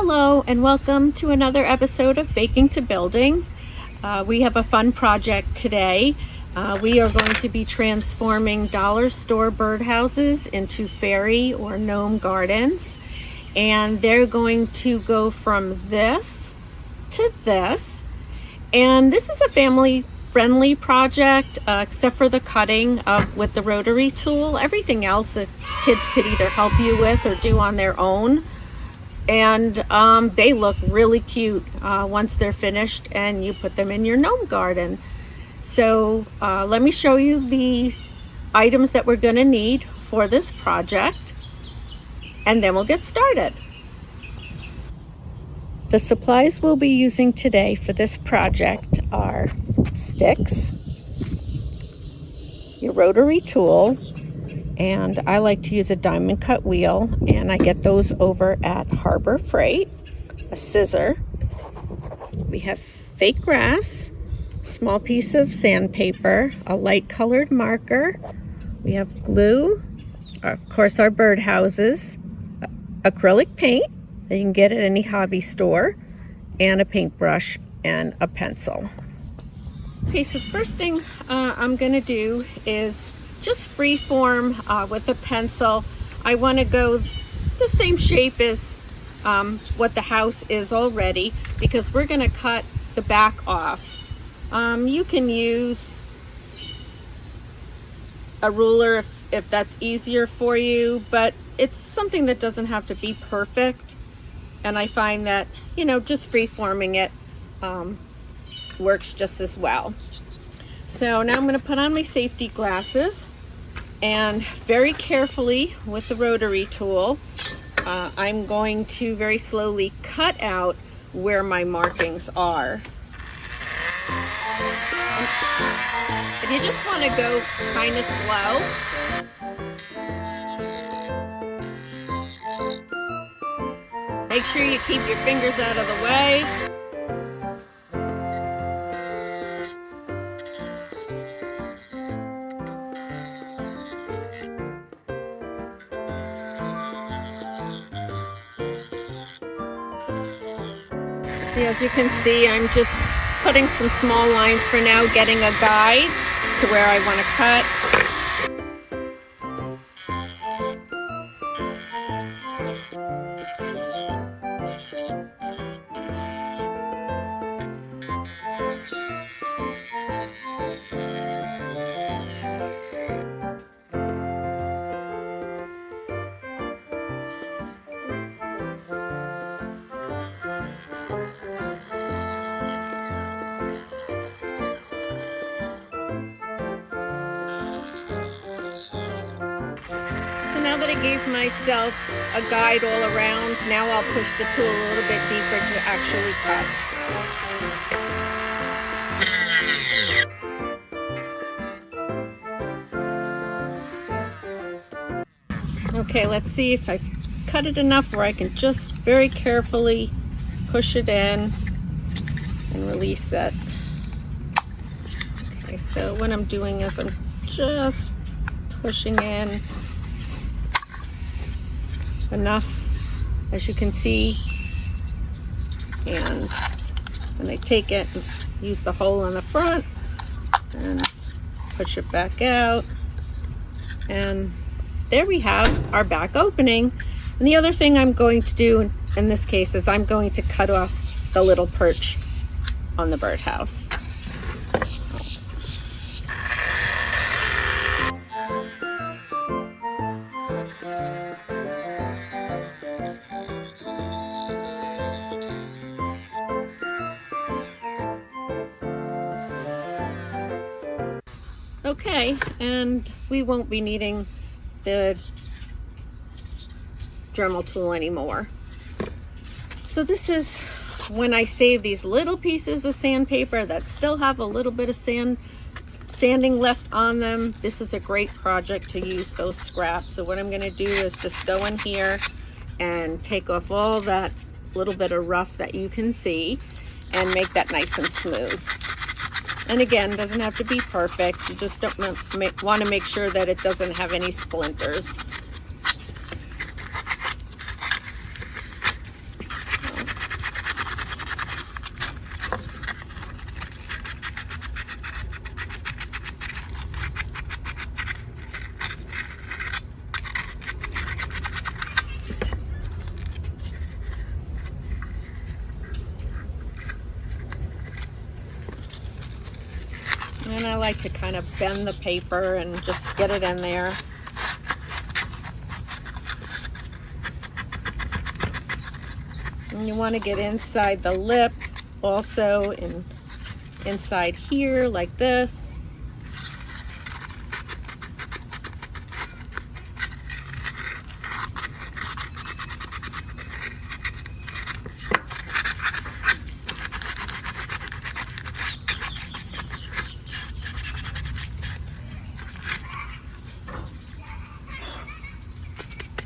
Hello and welcome to another episode of Baking to Building. We have a fun project today. We are going to be transforming dollar store birdhouses into fairy or gnome gardens. And they're going to go from this to this. And this is a family-friendly project, except for the cutting with the rotary tool. Everything else that kids could either help you with or do on their own. And they look really cute once they're finished and you put them in your gnome garden. So let me show you the items that we're going to need for this project, and then we'll get started. The supplies we'll be using today for this project are sticks, your rotary tool, and I like to use a diamond cut wheel, and I get those over at Harbor Freight, a scissor. We have fake grass, small piece of sandpaper, a light colored marker. We have glue, of course our birdhouses, acrylic paint that you can get at any hobby store, and a paintbrush and a pencil. Okay, so the first thing I'm gonna do is just free form with a pencil. I want to go the same shape as what the house is already, because we're going to cut the back off. You can use a ruler if that's easier for you, but it's something that doesn't have to be perfect, and I find that, you know, just free forming it works just as well. So now I'm going to put on my safety glasses, and very carefully with the rotary tool, I'm going to very slowly cut out where my markings are. And you just want to go kind of slow. Make sure you keep your fingers out of the way. As you can see, I'm just putting some small lines for now, getting a guide to where I want to cut. Now that I gave myself a guide all around, now I'll push the tool a little bit deeper to actually cut. Okay, let's see if I cut it enough where I can just very carefully push it in and release it. Okay, so what I'm doing is I'm just pushing in enough, as you can see, and then I take it and use the hole in the front and push it back out, and there we have our back opening. And the other thing I'm going to do in this case is I'm going to cut off the little perch on the birdhouse. Okay, and we won't be needing the Dremel tool anymore. So this is when I save these little pieces of sandpaper that still have a little bit of sanding left on them. This is a great project to use those scraps. So what I'm going to do is just go in here and take off all that little bit of rough that you can see and make that nice and smooth. And again, doesn't have to be perfect. You just don't want to make sure that it doesn't have any splinters. And I like to kind of bend the paper and just get it in there. And you want to get inside the lip also, and inside here like this.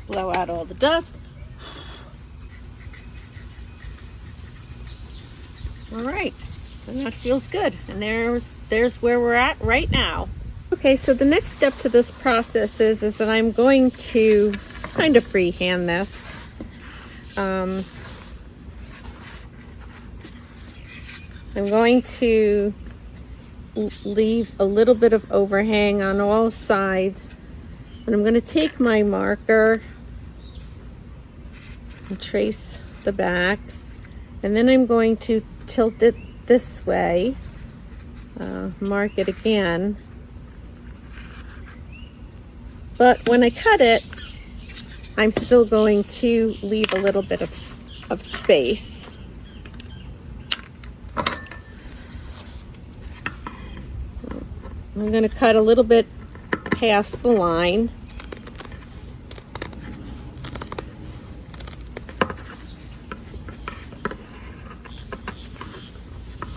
Blow out all the dust. All right, and that feels good. And there's where we're at right now. Okay, so the next step to this process is that I'm going to kind of freehand this. I'm going to leave a little bit of overhang on all sides, and I'm going to take my marker and trace the back, and then I'm going to tilt it this way, mark it again. But when I cut it, I'm still going to leave a little bit of space. I'm going to cut a little bit past the line.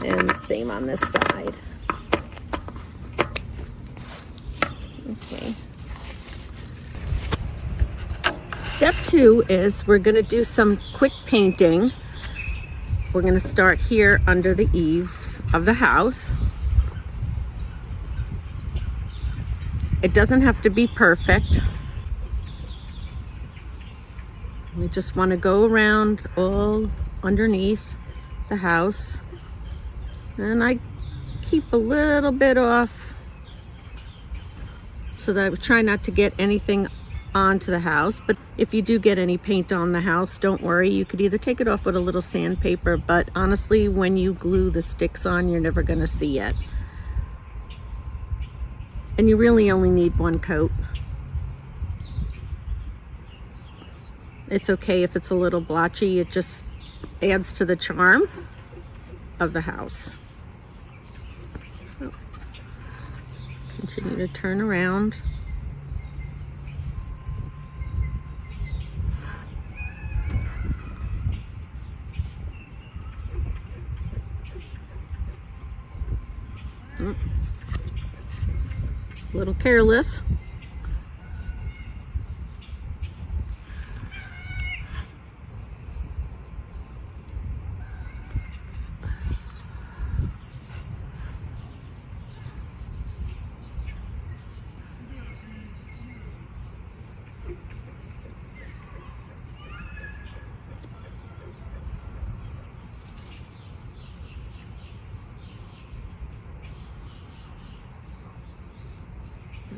And the same on this side. Okay. Step 2 is we're going to do some quick painting. We're going to start here under the eaves of the house. It doesn't have to be perfect. We just want to go around all underneath the house. And I keep a little bit off so that I would try not to get anything onto the house. But if you do get any paint on the house, don't worry. You could either take it off with a little sandpaper, but honestly, when you glue the sticks on, you're never going to see it. And you really only need one coat. It's okay if it's a little blotchy. It just adds to the charm of the house. So, continue to turn around. A little careless.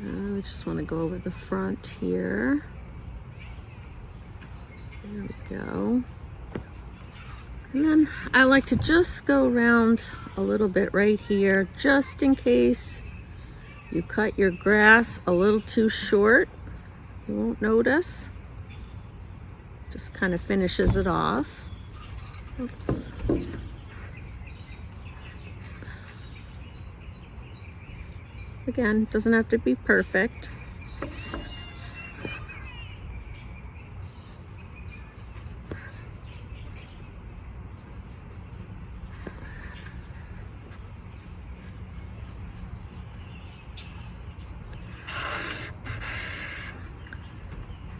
We just want to go over the front here. There we go. And then I like to just go around a little bit right here, just in case you cut your grass a little too short. You won't notice. Just kind of finishes it off. Oops. Again, doesn't have to be perfect.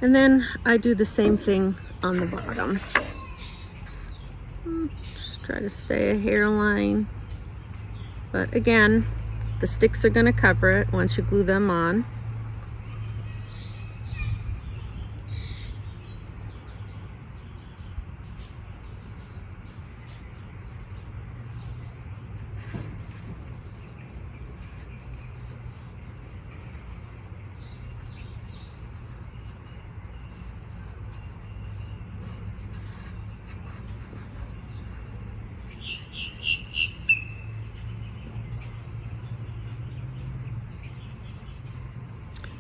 And then I do the same thing on the bottom. Just try to stay a hairline. But again, the sticks are going to cover it once you glue them on.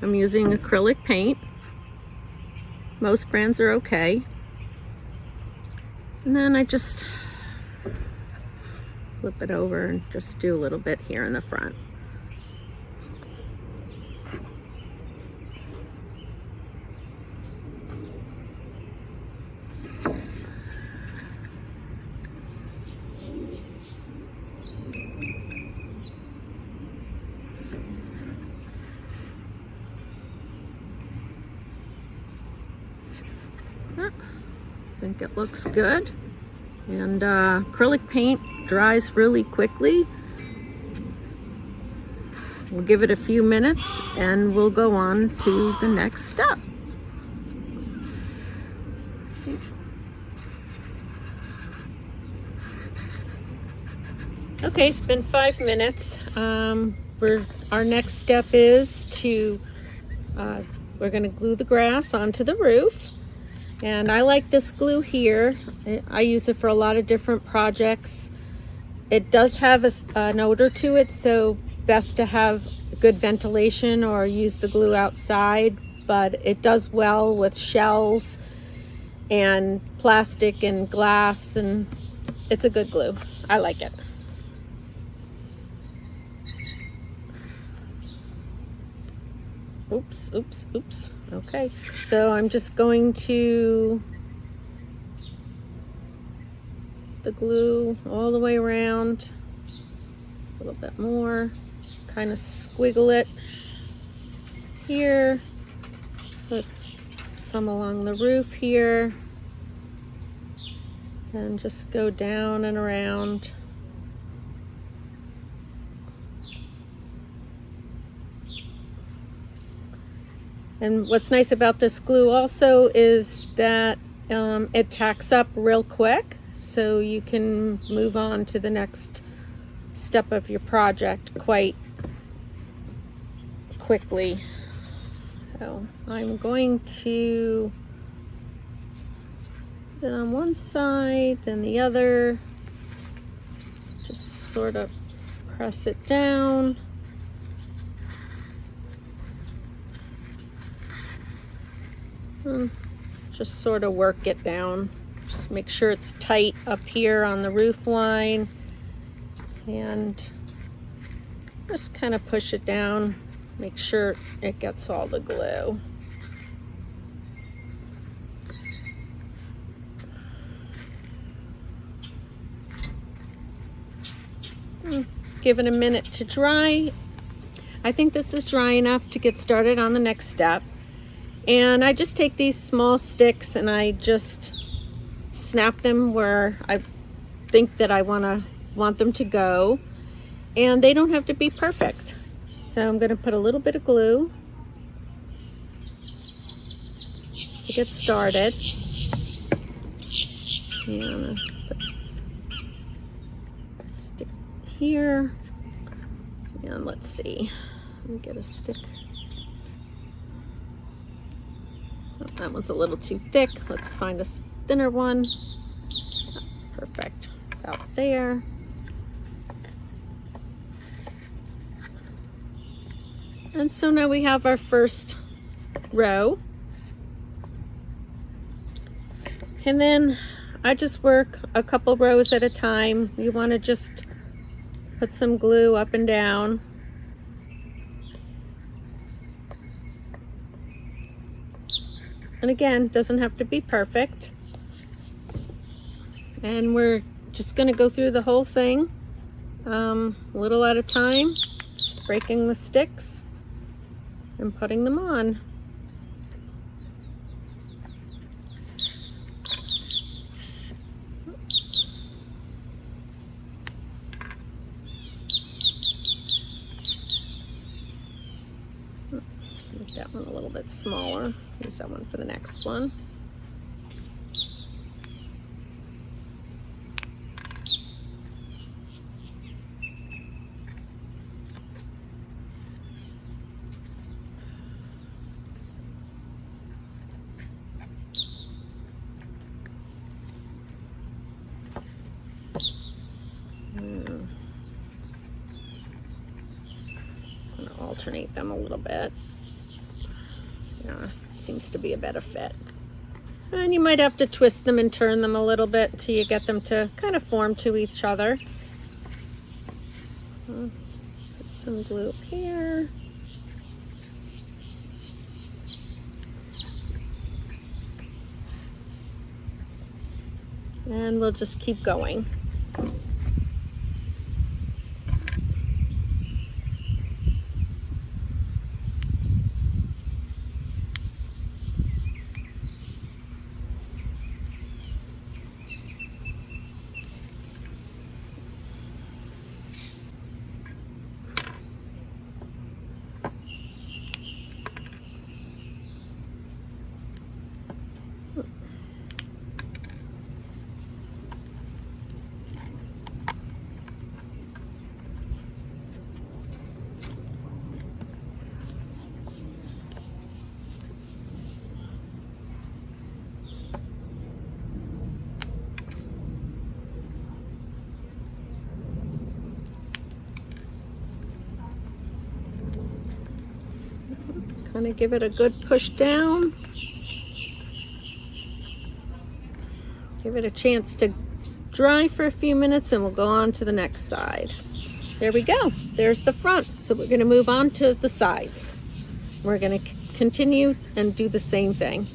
I'm using acrylic paint. Most brands are okay. And then I just flip it over and just do a little bit here in the front. I think it looks good. And acrylic paint dries really quickly. We'll give it a few minutes and we'll go on to the next step. Okay, it's been 5 minutes. Our next step is to, we're gonna glue the grass onto the roof. And I like this glue here. I use it for a lot of different projects. It does have an odor to it, so best to have good ventilation or use the glue outside, but it does well with shells and plastic and glass, and it's a good glue. I like it. Oops, oops, oops. Okay, so I'm just going to the glue all the way around, a little bit more, kind of squiggle it here, put some along the roof here, and just go down and around. And what's nice about this glue also is that it tacks up real quick, so you can move on to the next step of your project quite quickly. So I'm going to put it on one side, then the other, just sort of press it down. Just sort of work it down. Just make sure it's tight up here on the roof line, and just kind of push it down. Make sure it gets all the glue. Give it a minute to dry. I think this is dry enough to get started on the next step. And I just take these small sticks and I just snap them where I think that I want them to go. And they don't have to be perfect. So I'm going to put a little bit of glue to get started. And put a stick here. And let's see. Let me get a stick. That one's a little too thick. Let's find a thinner one. Perfect. About there. And so now we have our first row. And then I just work a couple rows at a time. You want to just put some glue up and down. And again, doesn't have to be perfect. And we're just going to go through the whole thing, a little at a time, just breaking the sticks and putting them on. Make that one a little bit smaller. Use that one for the next one. I'm going to alternate them a little bit. Seems to be a better fit. And you might have to twist them and turn them a little bit until you get them to kind of form to each other. Put some glue here. And we'll just keep going. Kind of give it a good push down. Give it a chance to dry for a few minutes and we'll go on to the next side. There we go. There's the front. So we're going to move on to the sides. We're going to continue and do the same thing.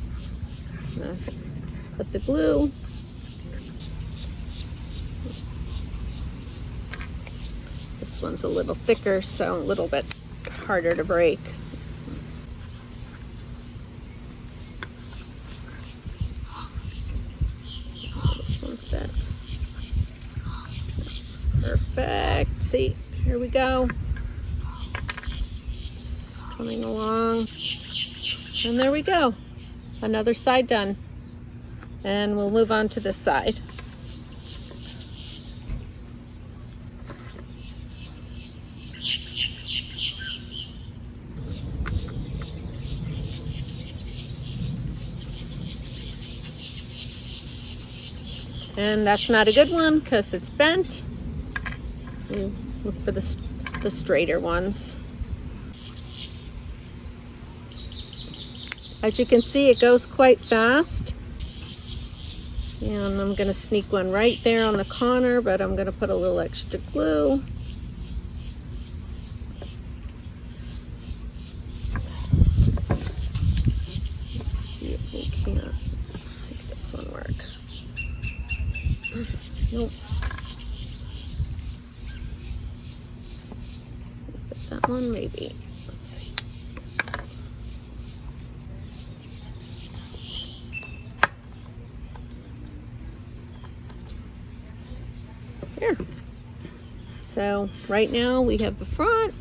Put the glue. This one's a little thicker, so a little bit harder to break. Perfect. See, here we go. It's coming along. And there we go. Another side done. And we'll move on to this side. And that's not a good one because it's bent. You look for the straighter ones. As you can see, it goes quite fast. And I'm going to sneak one right there on the corner, but I'm going to put a little extra glue. Let's see if we can't make this one work. Nope. Put that one maybe. Let's see. Here. So right now we have the front,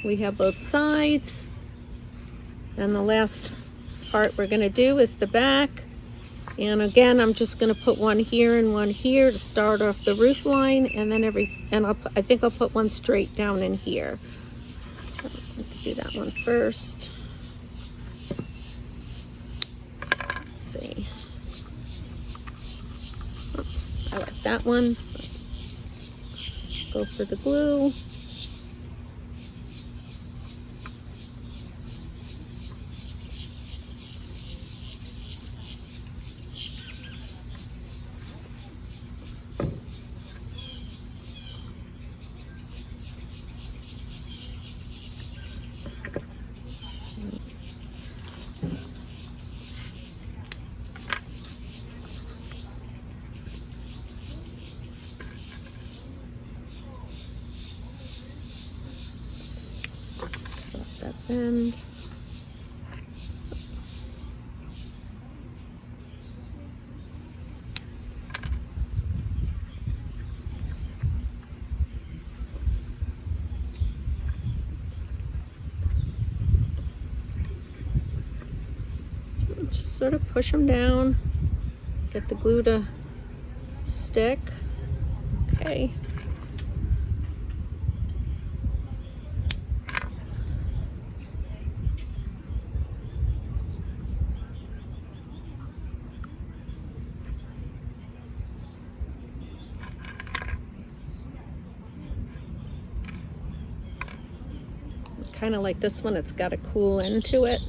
we have both sides, and the last part we're going to do is the back. And again, I'm just going to put one here and one here to start off the roof line, and then I think I'll put one straight down in here. Let's do that one first. Let's see. Oh, I like that one. Go for the glue. That bend. Just sort of push them down, get the glue to stick. Okay. Kind of like this one, it's got a cool end to it.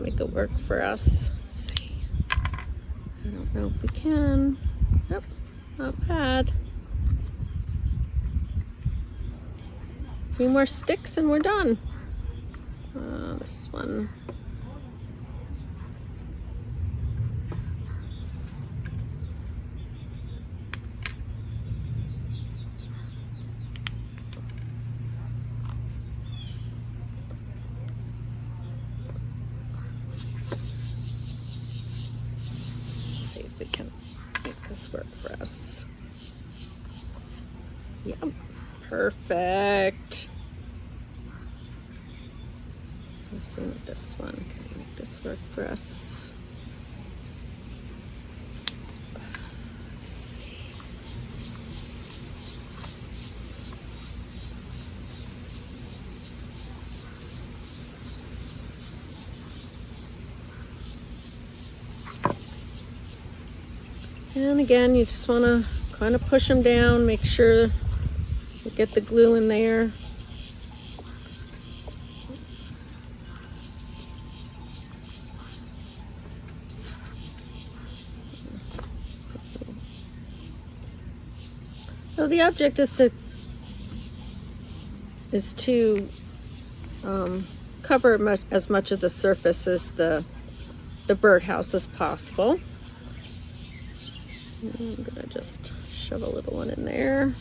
make it work for us. Let's see. I don't know if we can. Yep, not bad. A few more sticks and we're done. This one. See if we can make this work for us. Yep, perfect. Let's see with this one. Can we make this work for us? Let's see. And again, you just want to kind of push them down, make sure you get the glue in there. So the object is to cover as much of the surface as the birdhouse as possible. I'm gonna just shove a little one in there.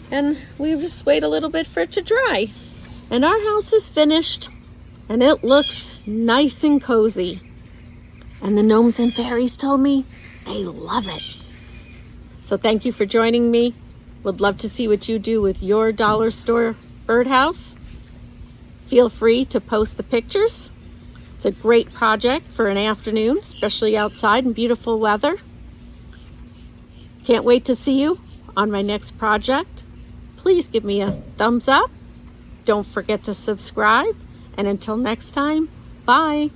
And we just wait a little bit for it to dry. And our house is finished and it looks nice and cozy. And the gnomes and fairies told me they love it. So thank you for joining me. Would love to see what you do with your dollar store birdhouse. Feel free to post the pictures. It's a great project for an afternoon, especially outside in beautiful weather. Can't wait to see you on my next project. Please give me a thumbs up. Don't forget to subscribe. And until next time, bye.